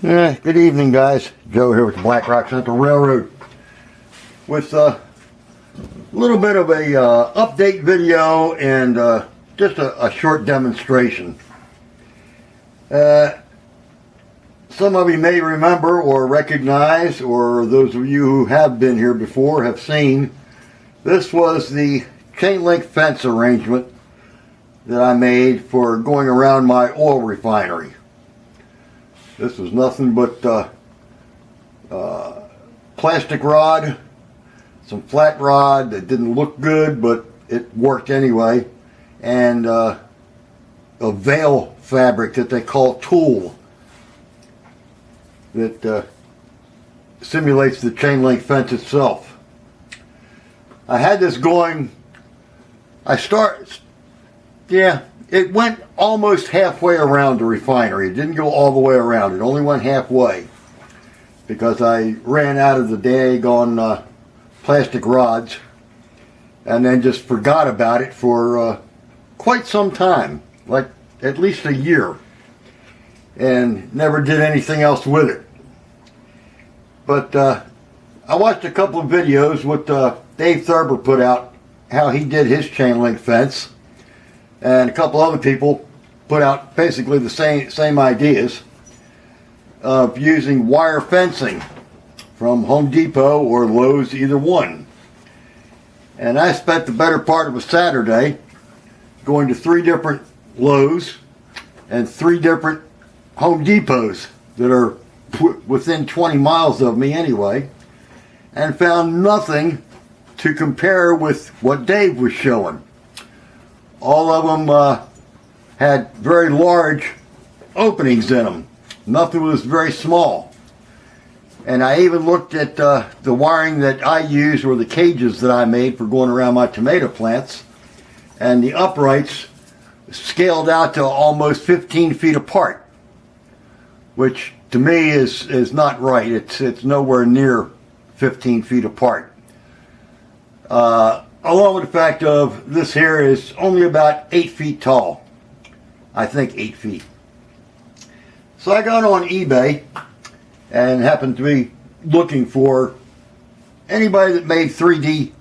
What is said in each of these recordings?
Good evening, guys. Joe here with the Black Rock Central Railroad with a little bit of a update video and just a short demonstration. Some of you may remember or recognize, or those of you who have been here before have seen, this was the chain link fence arrangement that I made for going around my oil refinery. This was nothing but plastic rod, some flat rod that didn't look good, but it worked anyway, and a veil fabric that they call tulle that simulates the chain link fence itself. I had this going, it went almost halfway around the refinery. It didn't go all the way around. It only went halfway because I ran out of the daggone plastic rods and then just forgot about it for quite some time, like at least a year, and never did anything else with it. But I watched a couple of videos what Dave Thurber put out, how he did his chain link fence, and a couple other people put out basically the same ideas of using wire fencing from Home Depot or Lowe's, either one. And I spent the better part of a Saturday going to 3 different Lowe's and 3 different Home Depots that are within 20 miles of me anyway, and found nothing to compare with what Dave was showing. All of them had very large openings in them. Nothing was very small. And I even looked at the wiring that I used, or the cages that I made for going around my tomato plants, and the uprights scaled out to almost 15 feet apart, which to me is not right. It's nowhere near 15 feet apart. Along with the fact of this here is only about 8 feet tall. I think 8 feet. So I got on eBay and happened to be looking for anybody that made 3D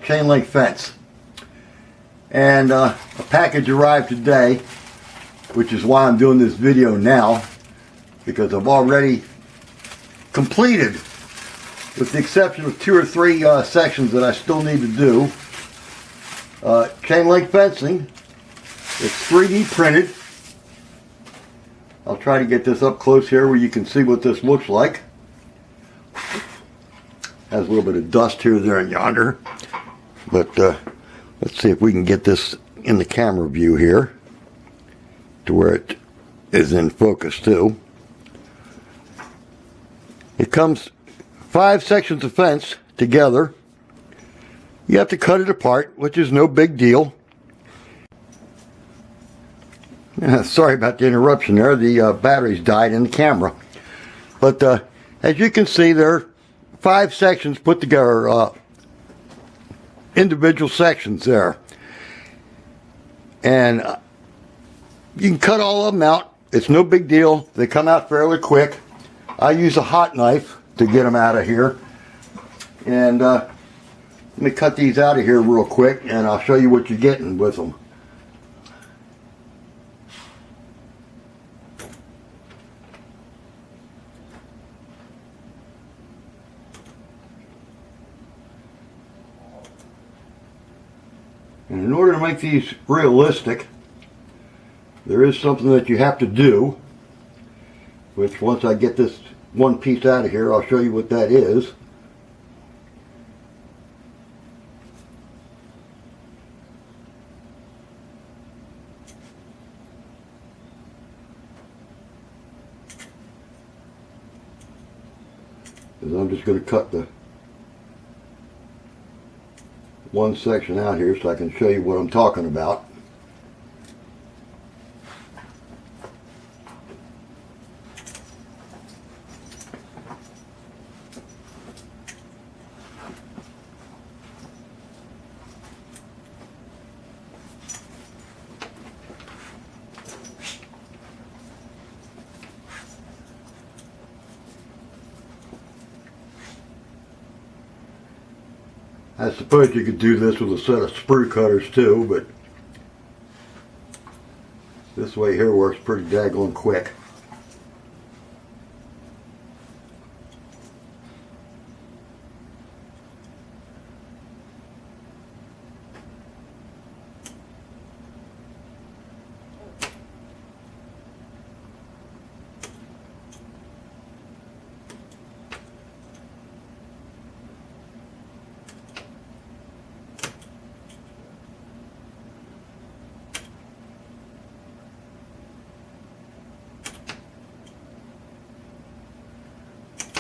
chain link fence. And a package arrived today, which is why I'm doing this video now, because I've already completed, with the exception of 2 or 3 sections that I still need to do, chain link fencing. It's 3D printed. I'll try to get this up close here where you can see what this looks like. Has a little bit of dust here, there, and yonder. But let's see if we can get this in the camera view here to where it is in focus too. It comes 5 sections of fence together. You have to cut it apart, which is no big deal. Sorry about the interruption there. The batteries died in the camera. But as you can see, there are 5 sections put together, individual sections there. And you can cut all of them out. It's no big deal. They come out fairly quick. I use a hot knife to get them out of here. And let me cut these out of here real quick, and I'll show you what you're getting with them. And in order to make these realistic, there is something that you have to do, which once I get this one piece out of here, I'll show you what that is. Because I'm just going to cut the one section out here so I can show you what I'm talking about. I suppose you could do this with a set of sprue cutters too, but this way here works pretty daggone quick.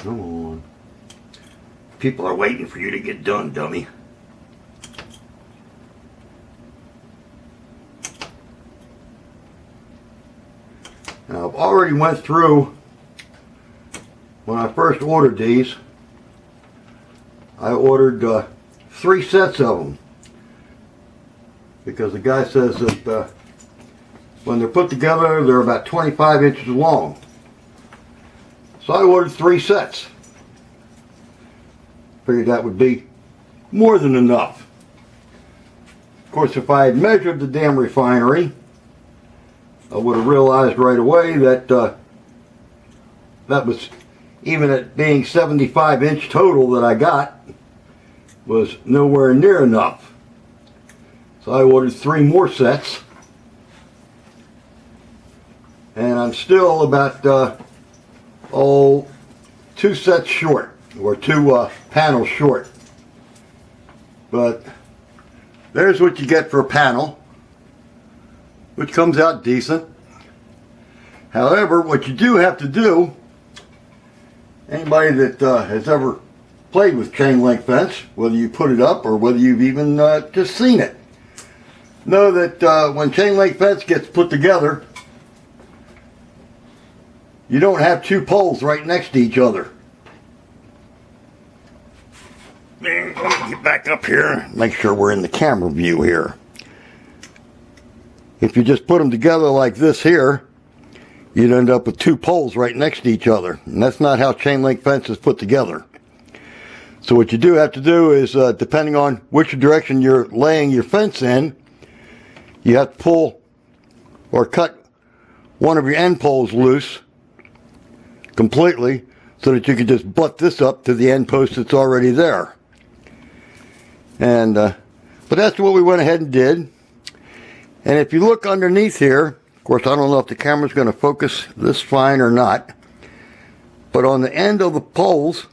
Come on. People are waiting for you to get done, dummy. Now, I've already went through, when I first ordered these, I ordered 3 sets of them. Because the guy says that when they're put together, they're about 25 inches long. So I ordered 3 sets. Figured that would be more than enough. Of course, if I had measured the damn refinery, I would have realized right away that that was, even at being 75 inch total that I got, was nowhere near enough. So I ordered 3 more sets. And I'm still about 2 sets short, or 2 panels short. But there's what you get for a panel, which comes out decent. However, what you do have to do, anybody that has ever played with chain link fence, whether you put it up or whether you've even just seen it, know that when chain link fence gets put together, you don't have 2 poles right next to each other. Man, let me get back up here, make sure we're in the camera view here. If you just put them together like this here, you'd end up with 2 poles right next to each other. And that's not how chain link fence is put together. So what you do have to do is, depending on which direction you're laying your fence in, you have to pull or cut one of your end poles loose completely, so that you can just butt this up to the end post that's already there. And but that's what we went ahead and did. And if you look underneath here, of course I don't know if the camera's going to focus this fine or not, but on the end of the poles,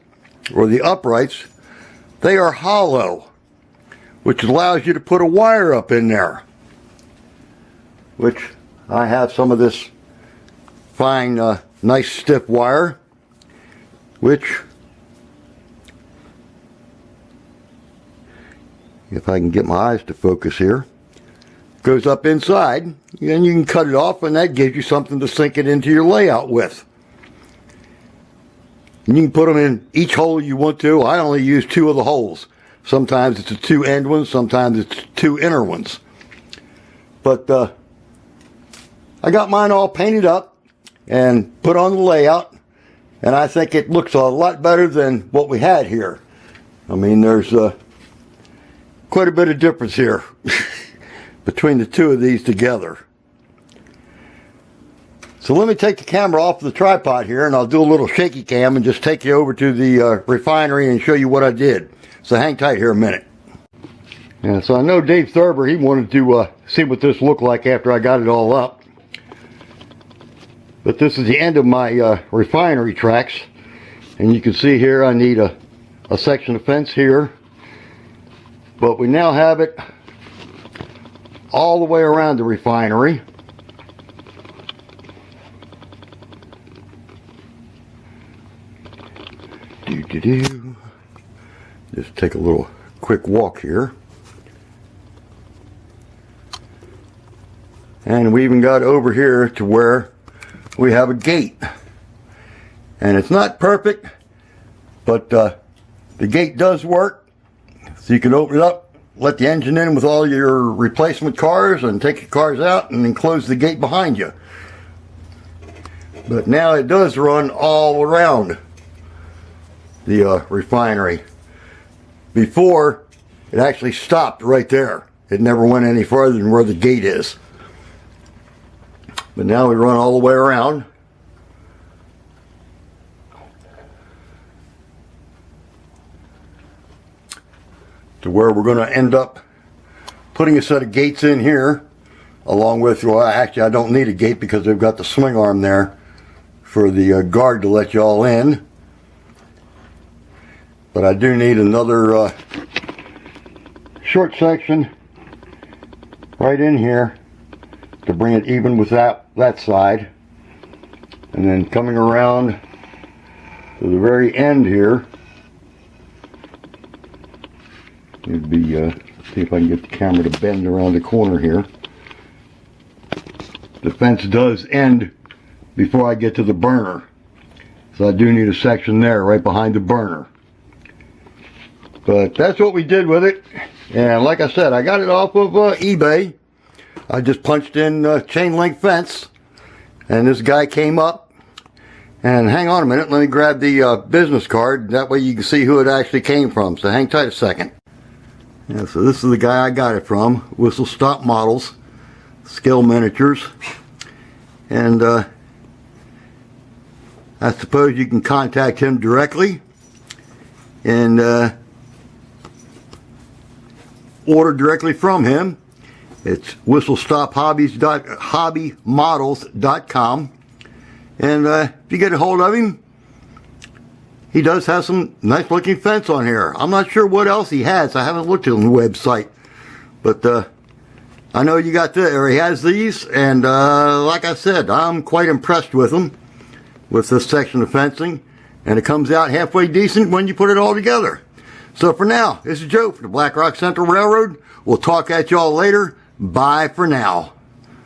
or the uprights, they are hollow, which allows you to put a wire up in there, which I have some of this fine nice stiff wire, which, if I can get my eyes to focus here, goes up inside, and you can cut it off, and that gives you something to sink it into your layout with. And you can put them in each hole you want to. I only use 2 of the holes. Sometimes it's the 2 end ones, sometimes it's 2 inner ones. But I got mine all painted up and put on the layout, and I think it looks a lot better than what we had here. I mean, there's quite a bit of difference here between the 2 of these together. So let me take the camera off the tripod here, and I'll do a little shaky cam and just take you over to the refinery and show you what I did. So hang tight here a minute. Yeah, so I know Dave Thurber, he wanted to see what this looked like after I got it all up. But this is the end of my refinery tracks, and you can see here I need a section of fence here, but we now have it all the way around the refinery. Just take a little quick walk here. And we even got over here to where we have a gate. And it's not perfect, but the gate does work. So you can open it up, let the engine in with all your replacement cars, and take your cars out and then close the gate behind you. But now it does run all around the refinery. Before, It actually stopped right there. It never went any farther than where the gate is. But now we run all the way around. To where we're going to end up putting a set of gates in here, along with, well, actually I don't need a gate because they've got the swing arm there for the guard to let you all in. But I do need another short section right in here to bring it even with that side. And then coming around to the very end here, it'd be, see if I can get the camera to bend around the corner here. The fence does end before I get to the burner. So I do need a section there right behind the burner. But that's what we did with it. And like I said, I got it off of eBay. I just punched in chain link fence. And this guy came up. And hang on a minute, let me grab the business card. That way you can see who it actually came from. So hang tight a second. Yeah, so this is the guy I got it from. Whistle Stop Models. Scale Miniatures. And I suppose you can contact him directly. And order directly from him. It's whistlestophobbymodels.com. And if you get a hold of him, he does have some nice looking fence on here. I'm not sure what else he has. I haven't looked on the website. But I know you got or he has these. And like I said, I'm quite impressed with them. With this section of fencing. And it comes out halfway decent when you put it all together. So for now, this is Joe for the Black Rock Central Railroad. We'll talk at y'all later. Bye for now.